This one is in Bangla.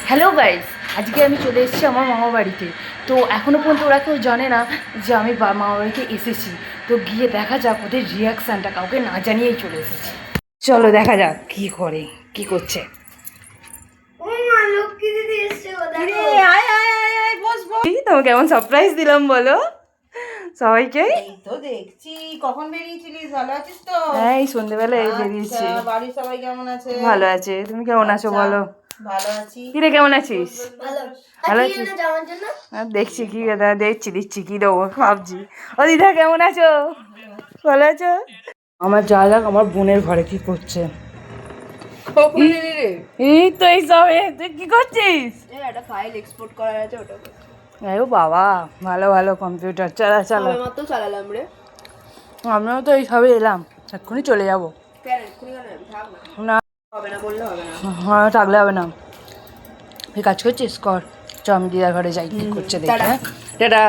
হ্যালো গাইস, আজকে আমি চলে এসেছি আমার মামা বাড়িতে। তো এখনও পর্যন্ত ওরা কেউ জানে না যে আমি মামা বাড়িতে এসেছি। তো গিয়ে দেখা যাক ওদের রিয়াকশানটা, কাউকে না জানিয়েই চলে এসেছি। চলো দেখা যাক কি করে, কি করছে। তোমাকে কেমন সারপ্রাইজ দিলাম বলো সবাইকে। তো দেখছি কখন বেরিয়েছিলিস, ভালো আছিস তো? হ্যাঁ, এই সন্ধ্যেবেলা এই বেরিয়েছি। বাড়ির সবাই কেমন আছে? ভালো আছে, তুমি কেমন আছো বলো? ভালো আছি। কিরে কেমন আছিস? ভালো আছিস? আচ্ছা, দেখছি কি কথা, দিচ্ছি কি দেবো ভাবছি। ও দিদা কেমন আছো? ভালো আছো? আমার যা যাক, আমার বোনের ঘরে কি করছে। এই তো এই সবে তুই কি করছিস? একটা ফাইল এক্সপোর্ট করার আছে ওটা করছি। ও বাবা, ভালো ভালো কম্পিউটার চালা। মাত্র চালালাম রে। আমিও তো এই সবে এলাম, এক্ষুনি চলে যাবো। কেন এক্ষুনি কেন? থাক না না, হবে না বললে হবে না। হ্যাঁ, থাকলে হবে না। তুই কাজ করছিস কর, চ আমি দিদার ঘরে যাই, কি করছে দেখে। টাটা।